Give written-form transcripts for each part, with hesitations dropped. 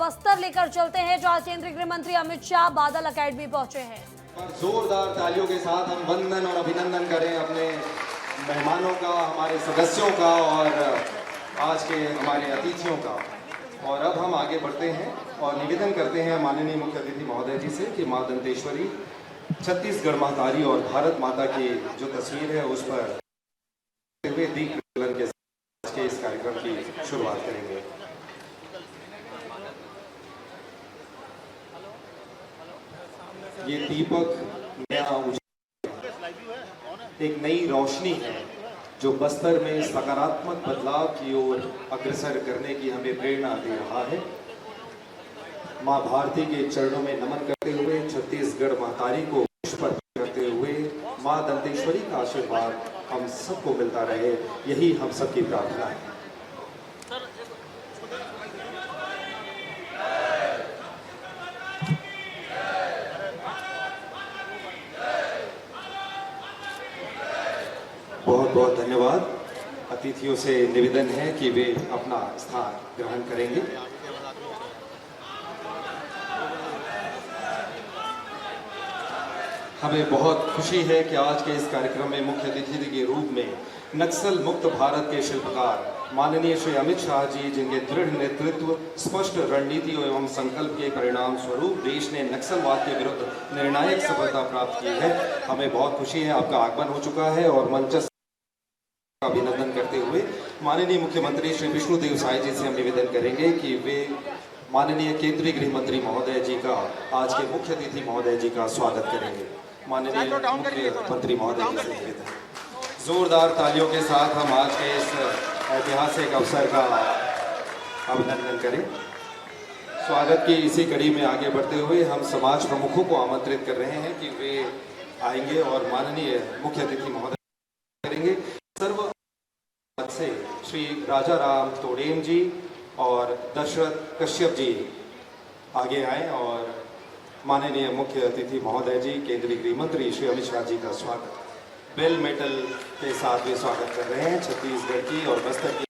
बस्तर लेकर चलते हैं, जहां केंद्रीय गृह मंत्री अमित शाह बादल एकेडमी पहुंचे हैं। जोरदार तालियों के साथ हम वंदन और अभिनंदन करें अपने मेहमानों का, हमारे सदस्यों का और आज के हमारे अतिथियों का। और अब हम आगे बढ़ते हैं और निवेदन करते हैं माननीय मुख्य अतिथि महोदय जी से कि मां दंतेश्वरी, छत्तीसगढ़ महतारी और भारत माता की जो तस्वीर है उस पर दीप प्रज्वलन के साथ इस कार्यक्रम की शुरुआत करेंगे। ये दीपक नया एक नई रोशनी है जो बस्तर में सकारात्मक बदलाव की ओर अग्रसर करने की हमें प्रेरणा दे रहा है। मां भारती के चरणों में नमन करते हुए, छत्तीसगढ़ महतारी को पुष्प करते हुए मां दंतेश्वरी का आशीर्वाद हम सबको मिलता रहे, यही हम सबकी प्रार्थना है। बहुत बहुत धन्यवाद। अतिथियों से निवेदन है कि वे अपना स्थान ग्रहण करेंगे। हमें बहुत खुशी है कि आज के इस कार्यक्रम में मुख्य अतिथि के रूप में नक्सल मुक्त भारत के शिल्पकार माननीय श्री अमित शाह जी, जिनके दृढ़ नेतृत्व, स्पष्ट रणनीति एवं संकल्प के परिणाम स्वरूप देश ने नक्सलवाद के विरुद्ध निर्णायक सफलता प्राप्त की है। हमें बहुत खुशी है, आपका आगमन हो चुका है और मंच अभिनंदन करते हुए माननीय मुख्यमंत्री श्री विष्णुदेव साय जी से हम निवेदन करेंगे कि वे माननीय केंद्रीय गृह मंत्री महोदय जी का, आज के मुख्य अतिथि महोदय जी का स्वागत करेंगे। माननीय मुख्यमंत्री महोदय जी से निवेदन, जोरदार तालियों के साथ हम आज के इस ऐतिहासिक अवसर का अभिनंदन करें। स्वागत की इसी कड़ी में आगे बढ़ते हुए हम समाज प्रमुखों को आमंत्रित कर रहे हैं कि वे आएंगे और माननीय मुख्य अतिथि महोदय करेंगे। सर्व से श्री राजा राम तोडेम जी और दशरथ कश्यप जी आगे आए और माननीय मुख्य अतिथि महोदय जी, केंद्रीय गृह मंत्री श्री अमित शाह जी का स्वागत बेल मेटल के साथ वे स्वागत कर रहे हैं छत्तीसगढ़ की और बस्तर की।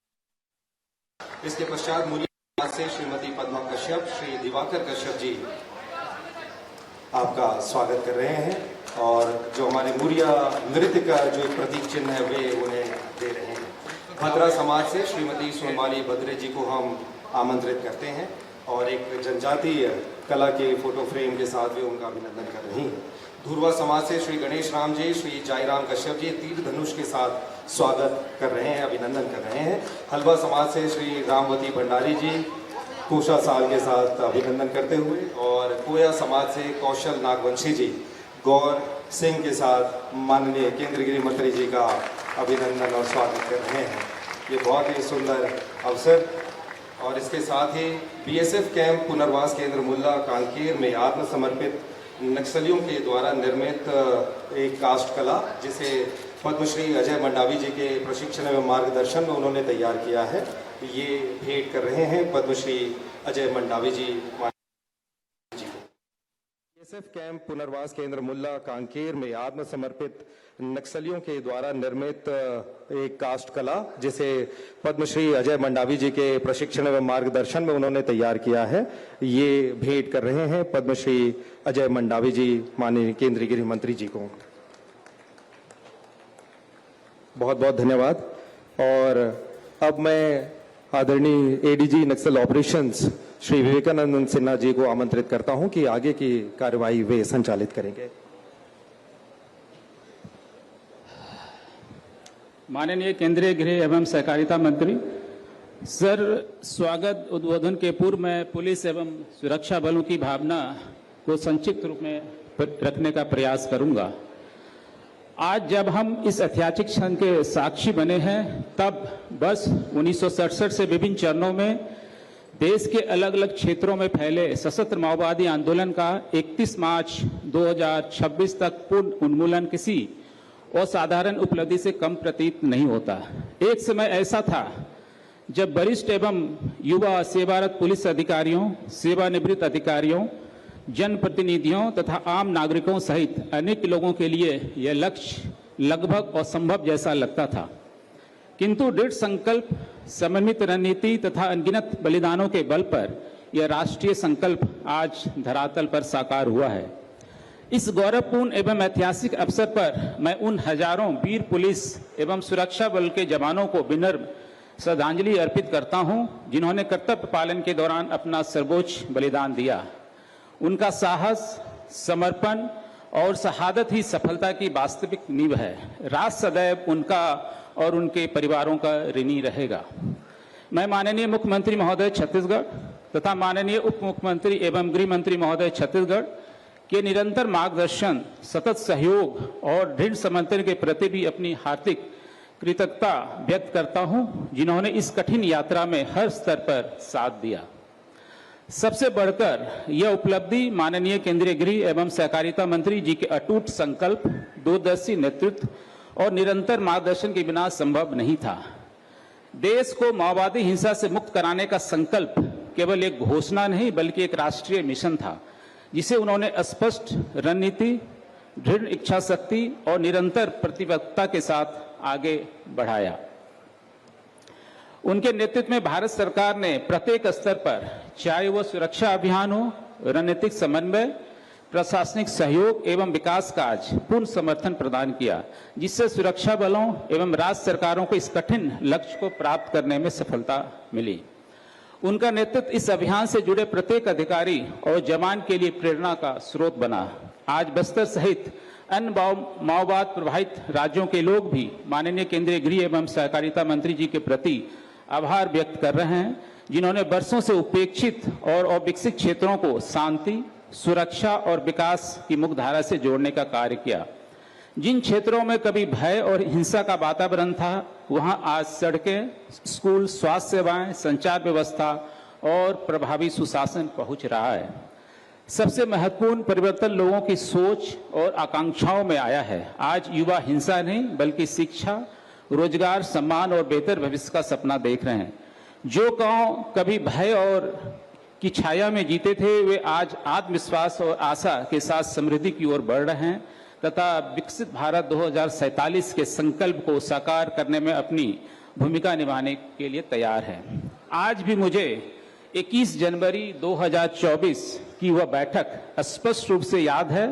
इसके पश्चात मुरिया से श्रीमती पद्मा कश्यप, श्री दिवाकर कश्यप जी आपका स्वागत कर रहे हैं और जो हमारे मुरिया नृत्य का जो प्रतीक चिन्ह है वे उन्हें दे रहे हैं। भद्रा समाज से श्रीमती सोनमाली बद्रे जी को हम आमंत्रित करते हैं और एक जनजातीय कला के फोटो फ्रेम के साथ वे उनका अभिनंदन कर रही हैं। धुरवा समाज से श्री गणेश राम जी, श्री जायराम कश्यप जी तीर धनुष के साथ स्वागत कर रहे हैं, अभिनंदन कर रहे हैं। हलवा समाज से श्री रामवती भंडारी जी कोशा साल के साथ अभिनंदन करते हुए और कोया समाज से कौशल नागवंशी जी गौर सिंह के साथ माननीय केंद्रीय गृह मंत्री जी का अभिनंदन और स्वागत कर रहे हैं। ये बहुत ही सुंदर अवसर और इसके साथ ही बीएसएफ कैंप पुनर्वास केंद्र मुल्ला कांकेर में आत्मसमर्पित नक्सलियों के द्वारा निर्मित एक कास्ट कला, जिसे पद्मश्री अजय मंडावी जी के प्रशिक्षण एवं मार्गदर्शन में उन्होंने तैयार किया है, ये भेंट कर रहे हैं पद्मश्री अजय मंडावी जी को। बीएसएफ कैंप पुनर्वास केंद्र मुल्ला कांकेर में आत्मसमर्पित नक्सलियों के द्वारा निर्मित एक कास्ट कला, जिसे पद्मश्री अजय मंडावी जी के प्रशिक्षण एवं मार्गदर्शन में उन्होंने तैयार किया है, ये भेंट कर रहे हैं पद्मश्री अजय मंडावी जी माननीय केंद्रीय गृह मंत्री जी को। बहुत बहुत धन्यवाद। और अब मैं आदरणीय एडीजी नक्सल ऑपरेशंस श्री विवेकानंद सिन्हा जी को आमंत्रित करता हूं कि आगे की कार्यवाही वे संचालित करेंगे। माननीय केंद्रीय गृह एवं सहकारिता मंत्री सर, स्वागत उद्बोधन के पूर्व मैं पुलिस एवं सुरक्षा बलों की भावना को संक्षिप्त रूप में रखने का प्रयास करूंगा। आज जब हम इस ऐतिहासिक क्षण के साक्षी बने हैं, तब वर्ष 1967 से विभिन्न चरणों में देश के अलग अलग क्षेत्रों में फैले सशस्त्र माओवादी आंदोलन का 31 मार्च 2026 तक पूर्ण उन्मूलन किसी असाधारण उपलब्धि से कम प्रतीत नहीं होता। एक समय ऐसा था जब वरिष्ठ एवं युवा सेवारत पुलिस अधिकारियों, सेवानिवृत्त अधिकारियों, जनप्रतिनिधियों तथा आम नागरिकों सहित अनेक लोगों के लिए यह लक्ष्य लगभग असंभव जैसा लगता था, किंतु दृढ़ संकल्प, समन्वित रणनीति तथा अनगिनत बलिदानों के बल पर यह राष्ट्रीय संकल्प आज धरातल पर साकार हुआ है। इस गौरवपूर्ण एवं ऐतिहासिक अवसर पर मैं उन हजारों वीर पुलिस एवं सुरक्षा बल के जवानों को विनम्र श्रद्धांजलि अर्पित करता हूं, जिन्होंने कर्तव्य पालन के दौरान अपना सर्वोच्च बलिदान दिया। उनका साहस, समर्पण और शहादत ही सफलता की वास्तविक नींव है। राष्ट्र सदैव उनका और उनके परिवारों का ऋणी रहेगा। मैं माननीय मुख्यमंत्री महोदय छत्तीसगढ़ तथा माननीय उप मुख्यमंत्री एवं गृह मंत्री महोदय छत्तीसगढ़ के निरंतर मार्गदर्शन, सतत सहयोग और दृढ़ समर्थन के प्रति भी अपनी हार्दिक कृतज्ञता व्यक्त करता हूं, जिन्होंने इस कठिन यात्रा में हर स्तर पर साथ दिया। सबसे बढ़कर यह उपलब्धि माननीय केंद्रीय गृह एवं सहकारिता मंत्री जी के अटूट संकल्प, दूरदर्शी नेतृत्व और निरंतर मार्गदर्शन के बिना संभव नहीं था। देश को माओवादी हिंसा से मुक्त कराने का संकल्प केवल एक घोषणा नहीं बल्कि एक राष्ट्रीय मिशन था, जिसे उन्होंने स्पष्ट रणनीति, दृढ़ इच्छा शक्ति और निरंतर प्रतिबद्धता के साथ आगे बढ़ाया। उनके नेतृत्व में भारत सरकार ने प्रत्येक स्तर पर, चाहे वह सुरक्षा अभियान हो, रणनीतिक समन्वय, प्रशासनिक सहयोग एवं विकास काज, पूर्ण समर्थन प्रदान किया, जिससे सुरक्षा बलों एवं राज्य सरकारों को इस कठिन लक्ष्य को प्राप्त करने में सफलता मिली। उनका नेतृत्व इस अभियान से जुड़े प्रत्येक अधिकारी और जवान के लिए प्रेरणा का स्रोत बना। आज बस्तर सहित अन्य माओवाद प्रभावित राज्यों के लोग भी माननीय केंद्रीय गृह एवं सहकारिता मंत्री जी के प्रति आभार व्यक्त कर रहे हैं, जिन्होंने वर्षों से उपेक्षित और अविकसित क्षेत्रों को शांति, सुरक्षा और विकास की मुख्यधारा से जोड़ने का कार्य किया। जिन क्षेत्रों में कभी भय और हिंसा का वातावरण था, वहां आज सड़कें, स्कूल, स्वास्थ्य सेवाएं, संचार व्यवस्था और प्रभावी सुशासन पहुंच रहा है। सबसे महत्वपूर्ण परिवर्तन लोगों की सोच और आकांक्षाओं में आया है। आज युवा हिंसा नहीं बल्कि शिक्षा, रोजगार, सम्मान और बेहतर भविष्य का सपना देख रहे हैं। जो गांव कभी भय और की छाया में जीते थे, वे आज आत्मविश्वास और आशा के साथ समृद्धि की ओर बढ़ रहे हैं तथा विकसित भारत 2047 के संकल्प को साकार करने में अपनी भूमिका निभाने के लिए तैयार है। आज भी मुझे 21 जनवरी 2024 की वह बैठक स्पष्ट रूप से याद है।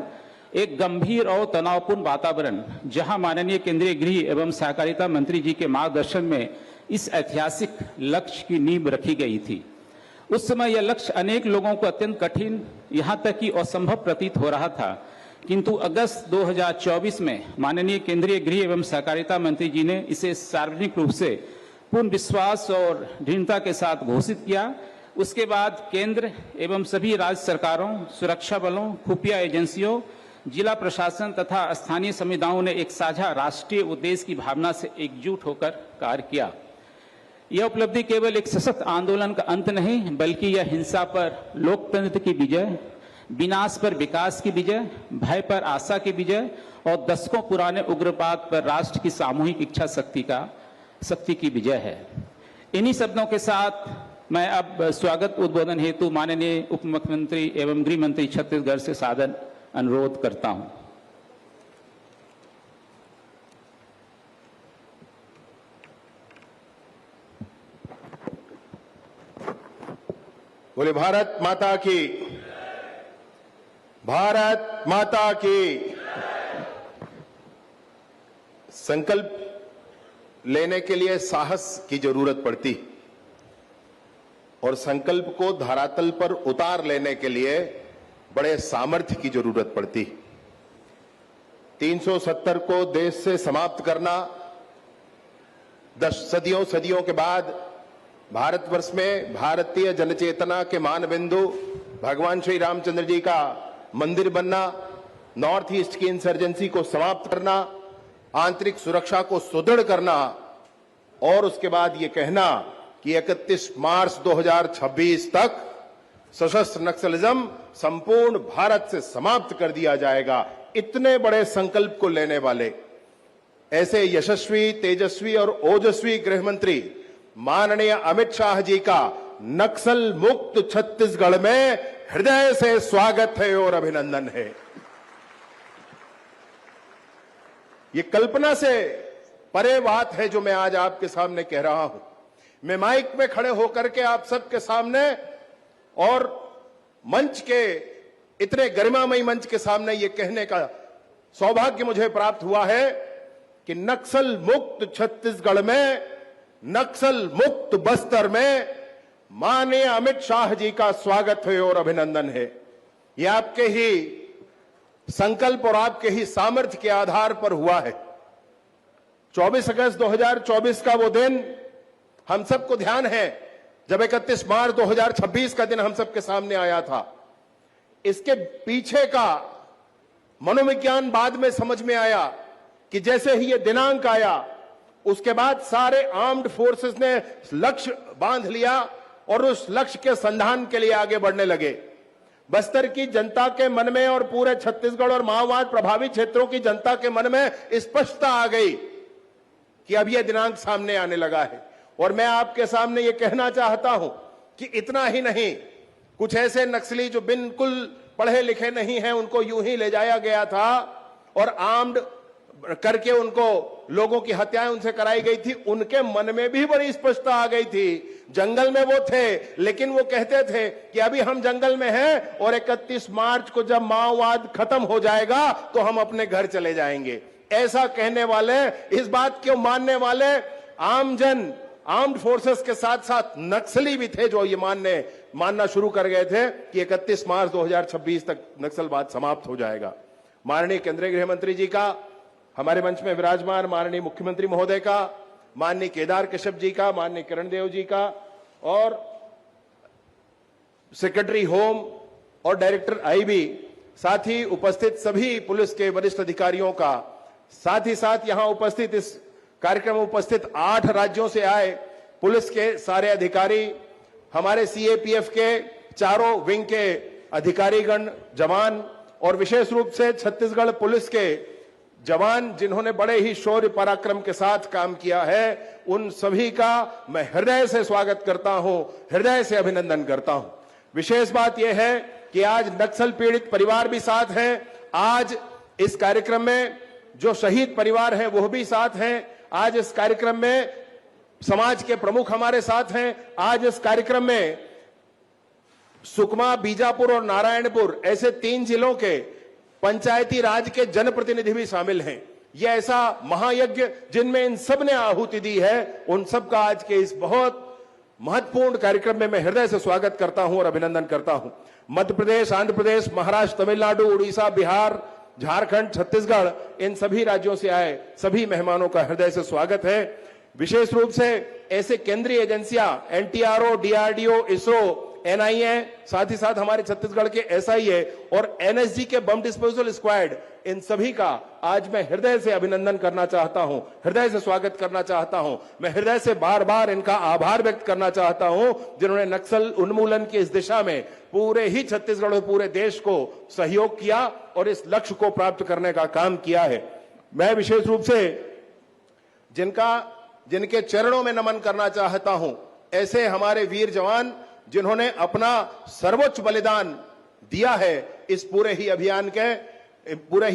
एक गंभीर और तनावपूर्ण वातावरण, जहां माननीय केंद्रीय गृह एवं सहकारिता मंत्री जी के मार्गदर्शन में इस ऐतिहासिक लक्ष्य की नींव रखी गई थी। उस समय यह लक्ष्य अनेक लोगों को अत्यंत कठिन, यहां तक कि असंभव प्रतीत हो रहा था, किंतु अगस्त 2024 में माननीय केंद्रीय गृह एवं सहकारिता मंत्री जी ने इसे सार्वजनिक रूप से पूर्ण विश्वास और दृढ़ता के साथ घोषित किया। उसके बाद केंद्र एवं सभी राज्य सरकारों, सुरक्षा बलों, खुफिया एजेंसियों, जिला प्रशासन तथा स्थानीय समुदायों ने एक साझा राष्ट्रीय उद्देश्य की भावना से एकजुट होकर कार्य किया। यह उपलब्धि केवल एक सशक्त आंदोलन का अंत नहीं बल्कि यह हिंसा पर लोकतंत्र की विजय, विनाश पर विकास की विजय, भय पर आशा की विजय और दशकों पुराने उग्रवाद पर राष्ट्र की सामूहिक इच्छा शक्ति की विजय है। इन्हीं शब्दों के साथ मैं अब स्वागत उद्बोधन हेतु माननीय उप मुख्यमंत्री एवं गृह मंत्री छत्तीसगढ़ से सादर अनुरोध करता हूं। बोले भारत माता की, भारत माता की। संकल्प लेने के लिए साहस की जरूरत पड़ती और संकल्प को धरातल पर उतार लेने के लिए बड़े सामर्थ्य की जरूरत पड़ती। 370 को देश से समाप्त करना 10 सदियों के बाद भारतवर्ष में भारतीय जनचेतना के मानबिंदु भगवान श्री रामचंद्र जी का मंदिर बनना, नॉर्थ ईस्ट की इंसर्जेंसी को समाप्त करना, आंतरिक सुरक्षा को सुदृढ़ करना और उसके बाद ये कहना कि 31 मार्च 2026 तक सशस्त्र नक्सलिज्म संपूर्ण भारत से समाप्त कर दिया जाएगा। इतने बड़े संकल्प को लेने वाले ऐसे यशस्वी, तेजस्वी और ओजस्वी गृह मंत्री माननीय अमित शाह जी का नक्सल मुक्त छत्तीसगढ़ में हृदय से स्वागत है और अभिनंदन है। ये कल्पना से परे बात है जो मैं आज आपके सामने कह रहा हूं। मैं माइक में खड़े होकर के आप सबके सामने और मंच के, इतने गरिमामयी मंच के सामने ये कहने का सौभाग्य मुझे प्राप्त हुआ है कि नक्सल मुक्त छत्तीसगढ़ में, नक्सल मुक्त बस्तर में माननीय अमित शाह जी का स्वागत है और अभिनंदन है। ये आपके ही संकल्प और आपके ही सामर्थ्य के आधार पर हुआ है। 24 अगस्त 2024 का वो दिन हम सबको ध्यान है, जब 31 मार्च 2026 का दिन हम सबके सामने आया था। इसके पीछे का मनोविज्ञान बाद में समझ में आया कि जैसे ही ये दिनांक आया, उसके बाद सारे आर्म्ड फोर्सेस ने लक्ष्य बांध लिया और उस लक्ष्य के संधान के लिए आगे बढ़ने लगे। बस्तर की जनता के मन में और पूरे छत्तीसगढ़ और माओवाद प्रभावित क्षेत्रों की जनता के मन में स्पष्टता आ गई कि अब यह दिनांक सामने आने लगा है। और मैं आपके सामने यह कहना चाहता हूं कि इतना ही नहीं, कुछ ऐसे नक्सली जो बिल्कुल पढ़े लिखे नहीं हैं, उनको यूं ही ले जाया गया था और आर्म्ड करके उनको लोगों की हत्याएं उनसे कराई गई थी। उनके मन में भी बड़ी स्पष्टता आ गई थी। जंगल में वो थे, लेकिन वो कहते थे कि अभी हम जंगल में हैं और 31 मार्च को जब माओवाद खत्म हो जाएगा तो हम अपने घर चले जाएंगे। ऐसा कहने वाले, इस बात को मानने वाले आमजन, आर्म्ड फोर्सेस के साथ साथ नक्सली भी थे, जो ये मानना शुरू कर गए थे कि 31 मार्च 2026 तक नक्सलवाद समाप्त हो जाएगा। माननीय केंद्रीय गृह मंत्री जी का, हमारे मंच में विराजमान माननीय मुख्यमंत्री महोदय का, माननीय केदार कश्यप जी का, माननीय किरण देव जी का और सेक्रेटरी होम और डायरेक्टर आईबी, साथ ही उपस्थित सभी पुलिस के वरिष्ठ अधिकारियों का, साथ ही साथ यहां उपस्थित, इस कार्यक्रम में उपस्थित 8 राज्यों से आए पुलिस के सारे अधिकारी, हमारे सीएपीएफ के चारों विंग के अधिकारीगण, जवान और विशेष रूप से छत्तीसगढ़ पुलिस के जवान जिन्होंने बड़े ही शौर्य पराक्रम के साथ काम किया है, उन सभी का मैं हृदय से स्वागत करता हूं, हृदय से अभिनंदन करता हूं। विशेष बात यह है कि आज नक्सल पीड़ित परिवार भी साथ हैं। आज इस कार्यक्रम में जो शहीद परिवार हैं वो भी साथ हैं। आज इस कार्यक्रम में समाज के प्रमुख हमारे साथ हैं। आज इस कार्यक्रम में सुकमा, बीजापुर और नारायणपुर ऐसे 3 जिलों के पंचायती राज के जनप्रतिनिधि भी शामिल हैं। यह ऐसा महायज्ञ जिनमें इन सब ने आहुति दी है, उन सब का आज के इस बहुत महत्वपूर्ण कार्यक्रम में मैं हृदय से स्वागत करता हूं और अभिनंदन करता हूं। मध्य प्रदेश, आंध्र प्रदेश, महाराष्ट्र, तमिलनाडु, उड़ीसा, बिहार, झारखंड, छत्तीसगढ़, इन सभी राज्यों से आए सभी मेहमानों का हृदय से स्वागत है। विशेष रूप से ऐसे केंद्रीय एजेंसियां एनटीआरओ, डीआरडीओ, इसरो, एनआईए, साथ ही साथ हमारे छत्तीसगढ़ के एसआईए और एनएसजी के बम डिस्पोजल स्क्वाड, इन सभी का आज मैं हृदय से अभिनंदन करना चाहता हूं, हृदय से स्वागत करना चाहता हूं। मैं हृदय से बार बार इनका आभार व्यक्त करना चाहता हूं, जिन्होंने नक्सल उन्मूलन की इस दिशा में पूरे ही छत्तीसगढ़ और पूरे देश को सहयोग किया और इस लक्ष्य को प्राप्त करने का काम किया है। मैं विशेष रूप से जिनके चरणों में नमन करना चाहता हूं, ऐसे हमारे वीर जवान जिन्होंने अपना सर्वोच्च बलिदान दिया है इस पूरे ही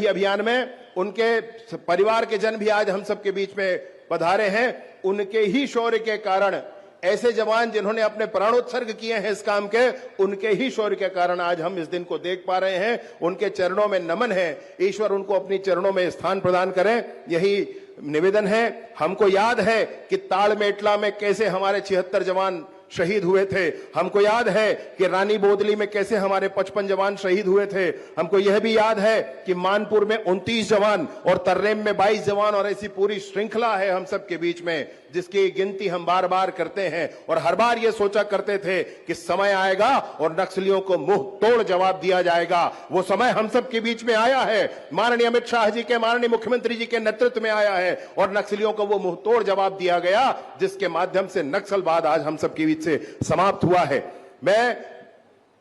अभियान में। उनके परिवार के जन भी आज हम सबके बीच में पधारे हैं। उनके ही शौर्य के कारण, ऐसे जवान जिन्होंने अपने प्राणोत्सर्ग किए हैं इस काम के, उनके ही शौर्य के कारण आज हम इस दिन को देख पा रहे हैं। उनके चरणों में नमन है। ईश्वर उनको अपनी चरणों में स्थान प्रदान करें, यही निवेदन है। हमको याद है कि ताड़मेटला में कैसे हमारे 76 जवान शहीद हुए थे। हमको याद है कि रानी बोदली में कैसे हमारे 55 जवान शहीद हुए थे। हमको यह भी याद है कि मानपुर में 29 जवान और तर्रेम में 22 जवान, और ऐसी पूरी श्रृंखला है हम सब के बीच में जिसकी गिनती हम बार बार करते हैं। और हर बार ये सोचा करते थे कि समय आएगा और नक्सलियों को मुंह तोड़ जवाब दिया जाएगा। वो समय हम सब के बीच में आया है, माननीय अमित शाह जी के, माननीय मुख्यमंत्री जी के नेतृत्व में आया है और नक्सलियों को वो मुंह तोड़ जवाब दिया गया, जिसके माध्यम से नक्सलवाद आज हम सब के बीच से समाप्त हुआ है। मैं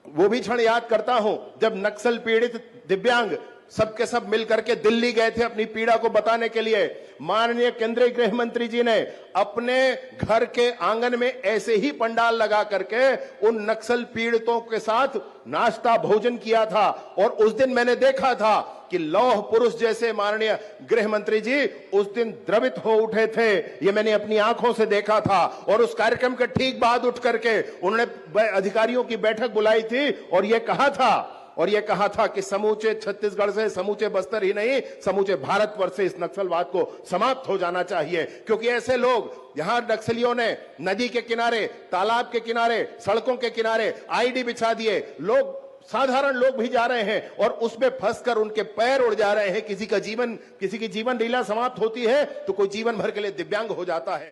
वो भी क्षण याद करता हूं जब नक्सल पीड़ित दिव्यांग सबके सब मिलकर के दिल्ली गए थे अपनी पीड़ा को बताने के लिए। माननीय केंद्रीय गृह मंत्री जी ने अपने घर के आंगन में ऐसे ही पंडाल लगा करके उन नक्सल पीड़ितों के साथ नाश्ता भोजन किया था। और उस दिन मैंने देखा था कि लौह पुरुष जैसे माननीय गृह मंत्री जी उस दिन द्रवित हो उठे थे। ये मैंने अपनी आंखों से देखा था। और उस कार्यक्रम के ठीक बाद उठ करके उन्होंने अधिकारियों की बैठक बुलाई थी और यह कहा था कि समूचे छत्तीसगढ़ से, समूचे बस्तर ही नहीं, समूचे भारतवर्ष से इस नक्सलवाद को समाप्त हो जाना चाहिए। क्योंकि ऐसे लोग, यहां नक्सलियों ने नदी के किनारे, तालाब के किनारे, सड़कों के किनारे आईडी बिछा दिए। लोग, साधारण लोग भी जा रहे हैं और उसमें फंसकर उनके पैर उड़ जा रहे हैं। किसी की जीवन लीला समाप्त होती है तो कोई जीवन भर के लिए दिव्यांग हो जाता है।